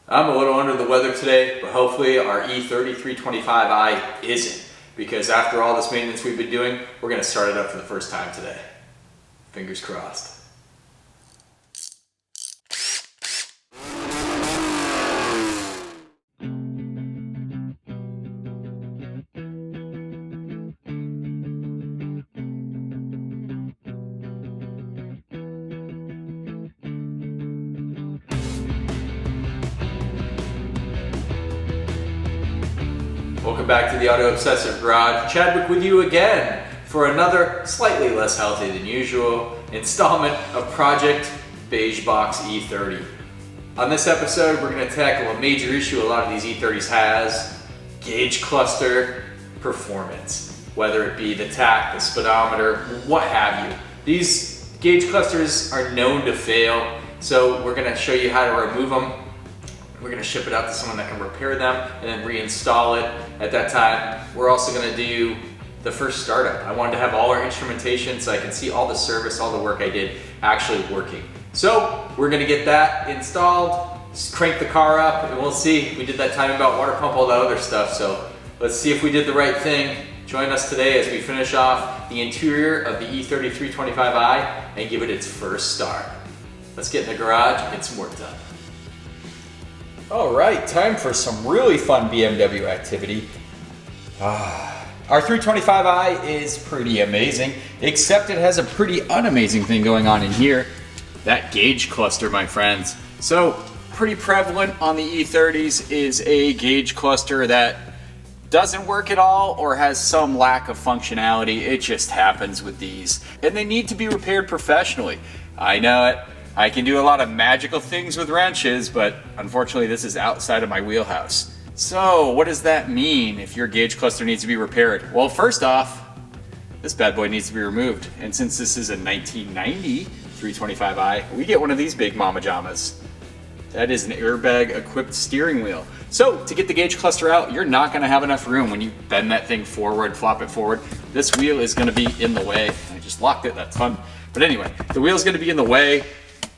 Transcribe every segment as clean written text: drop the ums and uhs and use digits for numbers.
I'm a little under the weather today, but hopefully our E30 325i isn't, because after all this maintenance we've been doing, we're going to start it up for the first time today. Fingers crossed. Welcome back to the Auto Obsessive Garage. Chadwick with you again for another slightly less healthy than usual installment of Project Beige Box E30. On this episode, we're going to tackle a major issue a lot of these E30s has: gauge cluster performance. Whether it be the tach, the speedometer, what have you. These gauge clusters are known to fail, so we're going to show you how to remove them. We're going to ship it out to someone that can repair them and then reinstall it. At that time, we're also going to do the first startup. I wanted to have all our instrumentation so I can see all the service, all the work I did actually working. So we're going to get that installed, crank the car up, and we'll see. We did that time about water pump, all that other stuff. So let's see if we did the right thing. Join us today as we finish off the interior of the E30 325i and give it its first start. Let's get in the garage and get some work done. All right, time for some really fun BMW activity. Our 325i is pretty amazing, except it has a pretty unamazing thing going on in here. That gauge cluster, my friends. So, pretty prevalent on the E30s is a gauge cluster that doesn't work at all or has some lack of functionality. It just happens with these. And they need to be repaired professionally. I know it. I can do a lot of magical things with wrenches, but unfortunately this is outside of my wheelhouse. So what does that mean if your gauge cluster needs to be repaired? Well, first off, this bad boy needs to be removed. And since this is a 1990 325i, we get one of these big mama jamas. That is an airbag equipped steering wheel. So to get the gauge cluster out, you're not gonna have enough room when you bend that thing forward, flop it forward. This wheel is gonna be in the way. I just locked it, that's fun. But anyway, the wheel's gonna be in the way.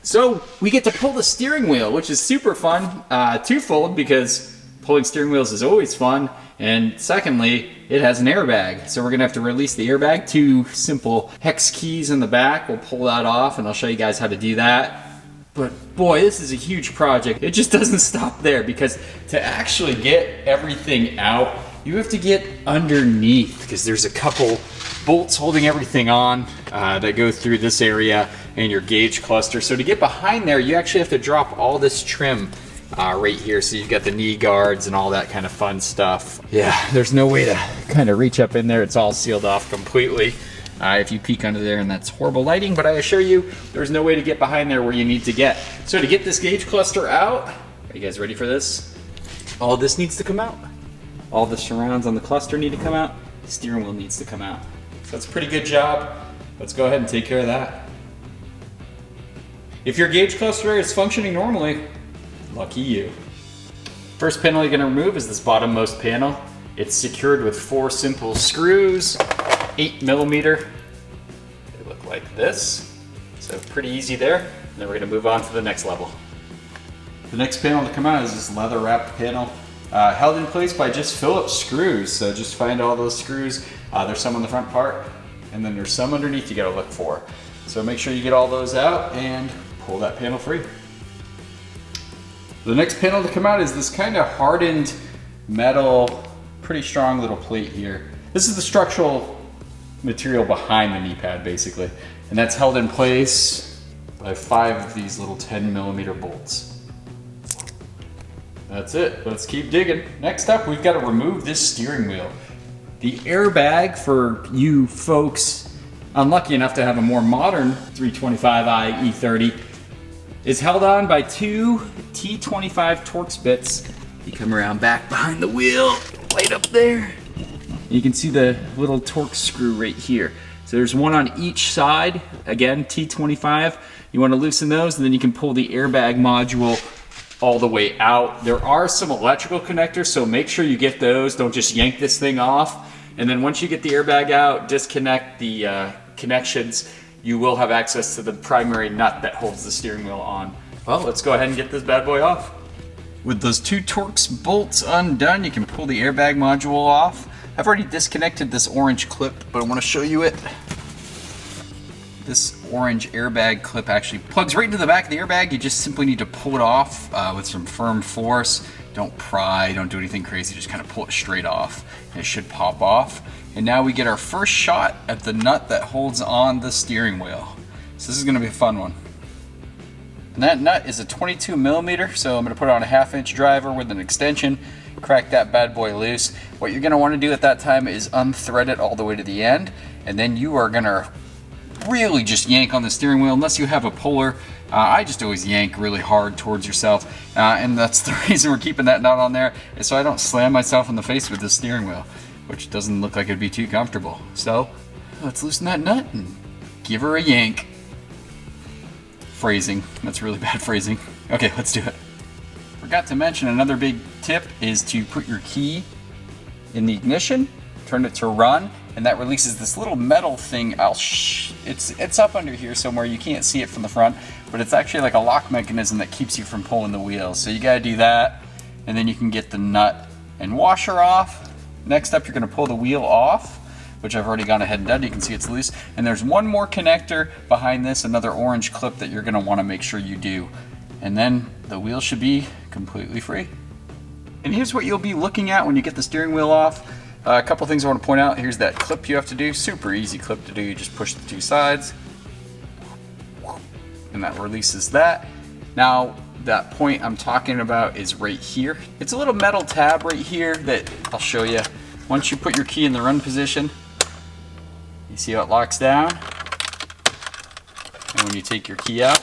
So we get to pull the steering wheel, which is super fun, twofold, because pulling steering wheels is always fun, and secondly, it has an airbag. So we're gonna have to release the airbag. 2 simple hex keys in the back. We'll pull that off, and I'll show you guys how to do that. But boy, this is a huge project. It just doesn't stop there, because to actually get everything out, you have to get underneath, because there's a couple bolts holding everything on that go through this area and your gauge cluster. So to get behind there, you actually have to drop all this trim right here. So you've got the knee guards and all that kind of fun stuff. Yeah, there's no way to kind of reach up in there. It's all sealed off completely. If you peek under there, and that's horrible lighting, but I assure you, there's no way to get behind there where you need to get. So to get this gauge cluster out, are you guys ready for this? All this needs to come out. All the surrounds on the cluster need to come out. The steering wheel needs to come out. So that's a pretty good job. Let's go ahead and take care of that. If your gauge cluster is functioning normally, lucky you. First panel you're going to remove is this bottommost panel. It's secured with 4 simple screws, 8mm. They look like this. So pretty easy there. And then we're going to move on to the next level. The next panel to come out is this leather wrapped panel. Held in place by just Phillips screws. So just find all those screws. There's some on the front part, and then there's some underneath you gotta look for. So make sure you get all those out and pull that panel free. The next panel to come out is this kind of hardened metal, pretty strong little plate here. This is the structural material behind the knee pad, basically. And that's held in place by 5 of these little 10mm bolts. That's it, let's keep digging. Next up, we've got to remove this steering wheel. The airbag, for you folks unlucky enough to have a more modern 325i E30, is held on by 2 T25 Torx bits. You come around back behind the wheel, right up there. You can see the little Torx screw right here. So there's one on each side, again, T25. You want to loosen those, and then you can pull the airbag module all the way out. There are some electrical connectors, so make sure you get those. Don't just yank this thing off. And then once you get the airbag out, disconnect the connections. You will have access to the primary nut that holds the steering wheel on. Well, let's go ahead and get this bad boy off. With those 2 Torx bolts undone, you can pull the airbag module off. I've already disconnected this orange clip, but I want to show you it. This orange airbag clip actually plugs right into the back of the airbag. You just simply need to pull it off with some firm force. Don't pry, don't do anything crazy, just kind of pull it straight off. It should pop off. And now we get our first shot at the nut that holds on the steering wheel. So this is going to be a fun one. And that nut is a 22 millimeter, so I'm going to put it on a 1/2 inch driver with an extension, crack that bad boy loose. What you're going to want to do at that time is unthread it all the way to the end, and then you are going to really just yank on the steering wheel unless you have a puller. I just always yank really hard towards yourself, and that's the reason we're keeping that nut on there, is so I don't slam myself in the face with the steering wheel, which doesn't look like it'd be too comfortable. So let's loosen that nut and give her a yank. Phrasing, that's really bad phrasing. Okay, let's do it. Forgot to mention, another big tip is to put your key in the ignition, turn it to run, and that releases this little metal thing. It's up under here somewhere. You can't see it from the front, but it's actually like a lock mechanism that keeps you from pulling the wheel. So you gotta do that, and then you can get the nut and washer off. Next up, you're gonna pull the wheel off, which I've already gone ahead and done. You can see it's loose. And there's one more connector behind this, another orange clip that you're gonna wanna make sure you do. And then the wheel should be completely free. And here's what you'll be looking at when you get the steering wheel off. A couple things I want to point out. Here's that clip you have to do. Super easy clip to do. You just push the 2 sides and that releases that. Now that point I'm talking about is right here. It's a little metal tab right here that I'll show you. Once you put your key in the run position, you see how it locks down? And when you take your key out,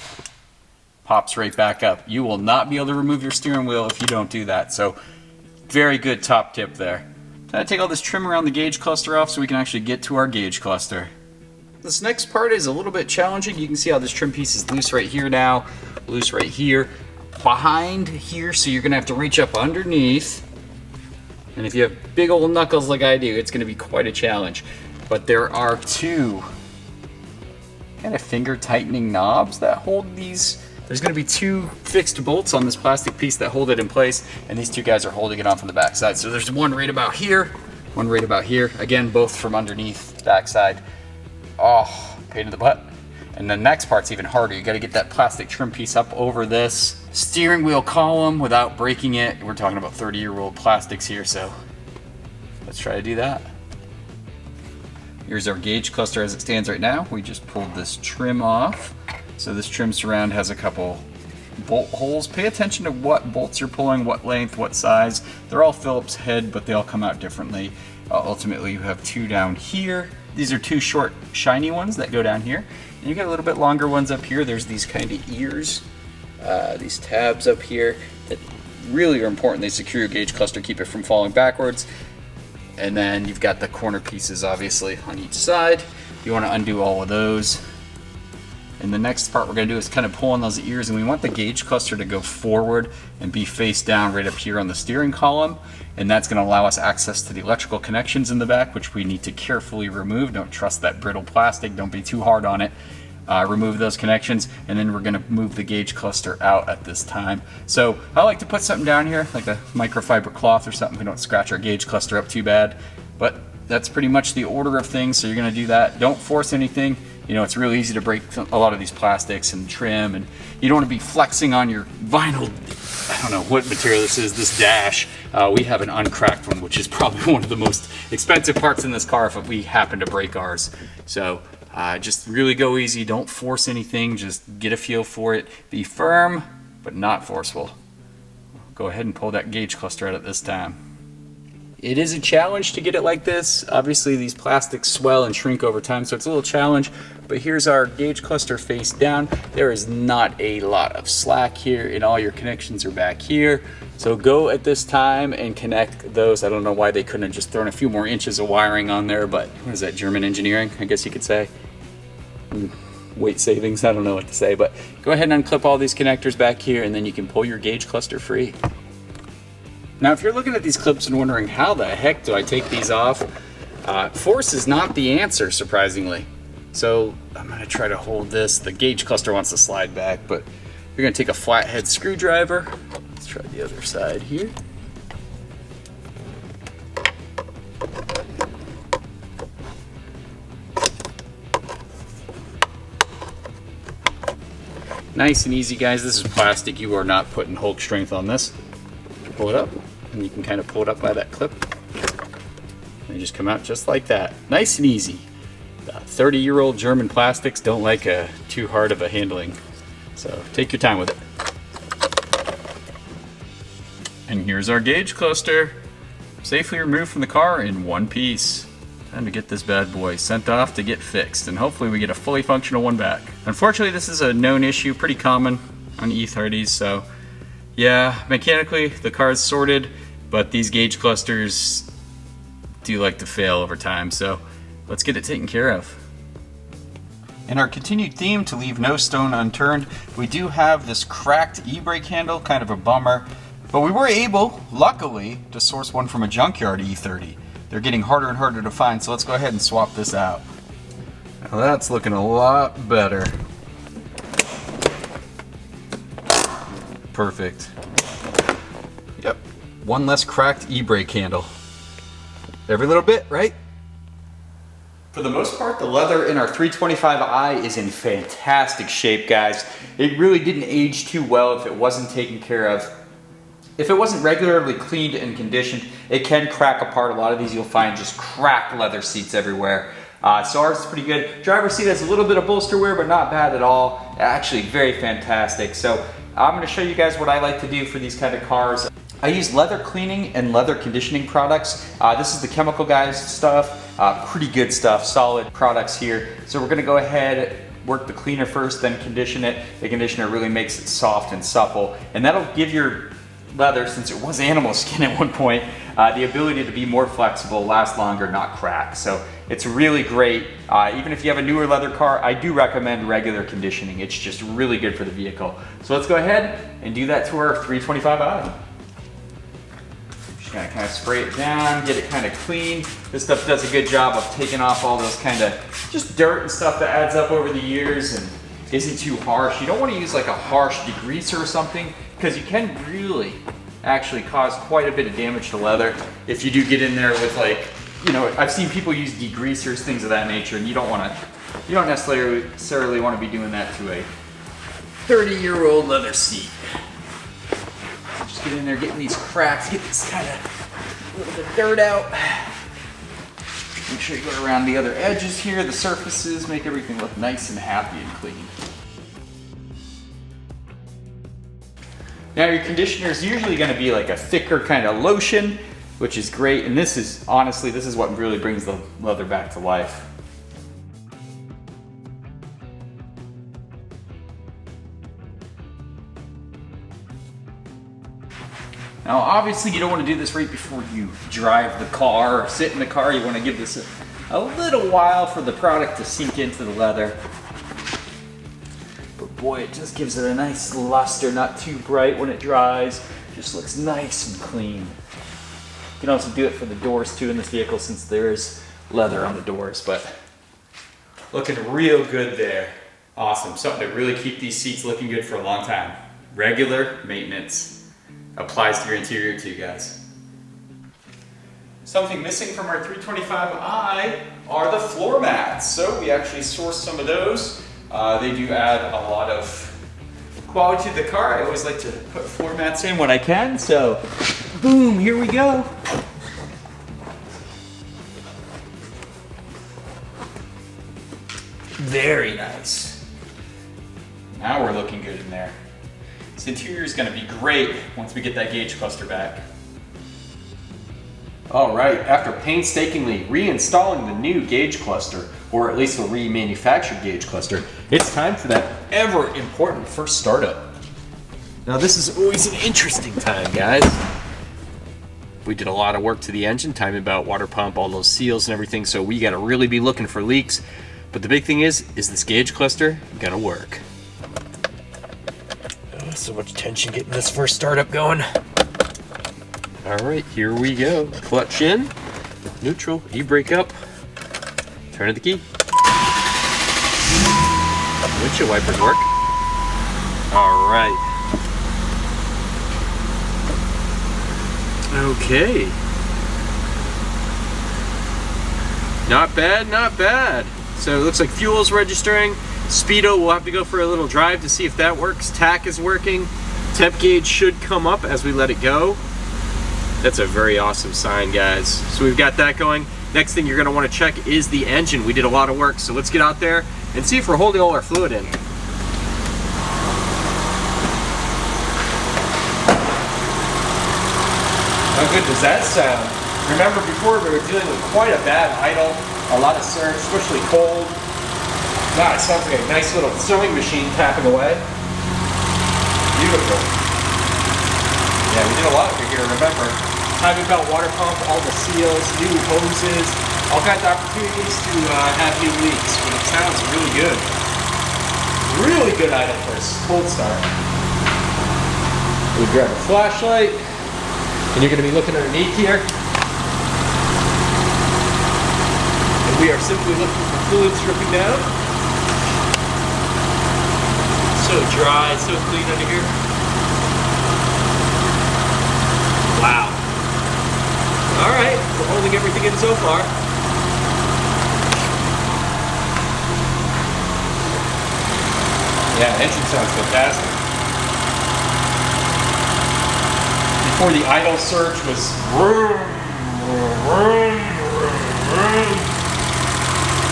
pops right back up. You will not be able to remove your steering wheel if you don't do that. So very good top tip there. Now take all this trim around the gauge cluster off so we can actually get to our gauge cluster. This next part is a little bit challenging. You can see how this trim piece is loose right here now, loose right here, behind here, so you're gonna have to reach up underneath. And if you have big old knuckles like I do, it's gonna be quite a challenge. But there are 2 kind of finger tightening knobs that hold these. There's going to be 2 fixed bolts on this plastic piece that hold it in place, and these 2 guys are holding it on from the back side. So there's one right about here, one right about here. Again, both from underneath, back side. Oh, pain in the butt. And the next part's even harder. You got to get that plastic trim piece up over this steering wheel column without breaking it. We're talking about 30-year-old plastics here, so let's try to do that. Here's our gauge cluster as it stands right now. We just pulled this trim off. So this trim surround has a couple bolt holes. Pay attention to what bolts you're pulling, what length, what size. They're all Phillips head, but they all come out differently. Ultimately, you have 2 down here. These are 2 short, shiny ones that go down here. And you got a little bit longer ones up here. There's these kind of ears, these tabs up here that really are important. They secure your gauge cluster, keep it from falling backwards. And then you've got the corner pieces, obviously, on each side. You want to undo all of those. And the next part we're going to do is kind of pull on those ears, and we want the gauge cluster to go forward and be face down right up here on the steering column. And that's going to allow us access to the electrical connections in the back, which we need to carefully remove. Don't trust that brittle plastic. Don't be too hard on it. Remove those connections, and then we're going to move the gauge cluster out at this time. So I like to put something down here, like a microfiber cloth or something. We don't scratch our gauge cluster up too bad. But that's pretty much the order of things. So you're going to do that. Don't force anything. You know, it's really easy to break a lot of these plastics and trim, and you don't want to be flexing on your vinyl. I don't know what material this is, this dash. We have an uncracked one, which is probably one of the most expensive parts in this car if we happen to break ours. So just really go easy, don't force anything, just get a feel for it. Be firm, but not forceful. Go ahead and pull that gauge cluster out at this time. It is a challenge to get it like this. Obviously these plastics swell and shrink over time, so it's a little challenge. But here's our gauge cluster face down. There is not a lot of slack here, and all your connections are back here. So go at this time and connect those. I don't know why they couldn't have just thrown a few more inches of wiring on there, but what is that, German engineering, I guess you could say? Weight savings, I don't know what to say, but go ahead and unclip all these connectors back here, and then you can pull your gauge cluster free. Now, if you're looking at these clips and wondering how the heck do I take these off, force is not the answer, surprisingly. So I'm going to try to hold this. The gauge cluster wants to slide back, but you're going to take a flathead screwdriver. It's Let's try the other side here. Nice and easy, guys. This is plastic. You are not putting Hulk strength on this. Pull it up, and you can kind of pull it up by that clip. And they just come out just like that. Nice and easy. 30-year-old German plastics don't like too hard of a handling. So take your time with it. And here's our gauge cluster. Safely removed from the car in one piece. Time to get this bad boy sent off to get fixed, and hopefully we get a fully functional one back. Unfortunately, this is a known issue, pretty common on E30s, so yeah, mechanically the car is sorted, but these gauge clusters do like to fail over time, so let's get it taken care of. In our continued theme to leave no stone unturned, we do have this cracked e-brake handle, kind of a bummer, but we were able, luckily, to source one from a junkyard E30. They're getting harder and harder to find, so let's go ahead and swap this out. Now that's looking a lot better. Perfect. Yep, one less cracked e-brake handle. Every little bit, right? For the most part, the leather in our 325i is in fantastic shape, guys. It really didn't age too well if it wasn't taken care of. If it wasn't regularly cleaned and conditioned, it can crack apart. A lot of these you'll find just cracked leather seats everywhere. So ours is pretty good. Driver's seat has a little bit of bolster wear, but not bad at all. Actually, very fantastic. So I'm gonna show you guys what I like to do for these kind of cars. I use leather cleaning and leather conditioning products. This is the Chemical Guys stuff. Pretty good stuff, solid products here. So we're gonna go ahead, work the cleaner first, then condition it. The conditioner really makes it soft and supple, and that'll give your leather, since it was animal skin at one point, the ability to be more flexible, last longer, not crack. So it's really great. Even if you have a newer leather car, I do recommend regular conditioning. It's just really good for the vehicle. So let's go ahead and do that to our 325i. Just gonna kind of spray it down, get it kind of clean. This stuff does a good job of taking off all those kind of just dirt and stuff that adds up over the years and isn't too harsh. You don't want to use like a harsh degreaser or something, because you can really actually cause quite a bit of damage to leather if you do get in there with, like, you know, I've seen people use degreasers, things of that nature, and you don't necessarily want to be doing that to a 30-year-old leather seat. Just get in there, getting these cracks, get this kind of little bit of dirt out. Make sure you go around the other edges here, the surfaces, make everything look nice and happy and clean. Now your conditioner is usually going to be like a thicker kind of lotion, which is great, and this is, honestly, this is what really brings the leather back to life. Now obviously you don't want to do this right before you drive the car or sit in the car. You want to give this a little while for the product to sink into the leather. But boy, it just gives it a nice luster, not too bright when it dries. Just looks nice and clean. You can also do it for the doors too in this vehicle, since there is leather on the doors, but looking real good there. Awesome, something to really keep these seats looking good for a long time. Regular maintenance applies to your interior too, guys. Something missing from our 325i are the floor mats. So we actually sourced some of those. They do add a lot of quality to the car. I always like to put floor mats in when I can, so boom, here we go. Very nice. Now we're looking good in there. This interior is going to be great once we get that gauge cluster back. All right, after painstakingly reinstalling the new gauge cluster, or at least the remanufactured gauge cluster, it's time for that ever important first startup. Now this is always an interesting time, guys. We did a lot of work to the engine, timing about water pump, all those seals and everything, so we gotta really be looking for leaks. But the big thing is this gauge cluster gonna work? Oh, so much tension getting this first startup going. All right, here we go. Clutch in, neutral, e-brake up, turn of the key. Windshield wipers work. All right. Okay. Not bad, not bad. So it looks like fuel's registering. Speedo, we'll have to go for a little drive to see if that works. TAC is working. Temp gauge should come up as we let it go. That's a very awesome sign, guys. So we've got that going. Next thing you're gonna wanna check is the engine. We did a lot of work, so let's get out there and see if we're holding all our fluid in. How good does that sound? Remember before we were dealing with quite a bad idle, a lot of surge, especially cold. God, it sounds like a nice little sewing machine tapping away. Beautiful. Yeah, we did a lot over here, remember. Timing belt, water pump, all the seals, new hoses, all kinds of opportunities to have new leaks, but it sounds really good. Really good idle for a cold start. We grab a flashlight. And you're going to be looking underneath here. And we are simply looking for fluids dripping down. So dry, so clean under here. Wow. All right, we're holding everything in so far. Yeah, engine sounds fantastic. Before the idle surge was vroom, vroom, vroom, vroom.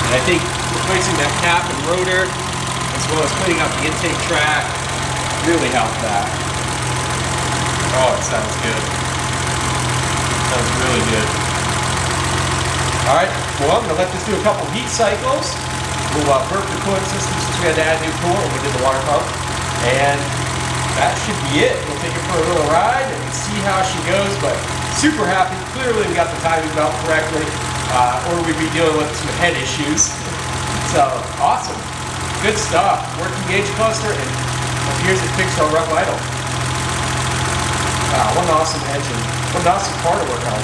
And I think replacing that cap and rotor, as well as cleaning out the intake track, really helped that. Oh, it sounds good. Sounds really good. All right, well, I'm gonna let this do a couple heat cycles. We'll burp the cooling system since we had to add new coolant when we did the water pump. And that should be it. We'll take her for a little ride and see how she goes, but super happy. Clearly we got the timing belt correctly, or we'd be dealing with some head issues. So, awesome. Good stuff. Working gauge cluster, and appears it fixed our rough idle. One awesome engine. What an awesome car to work on.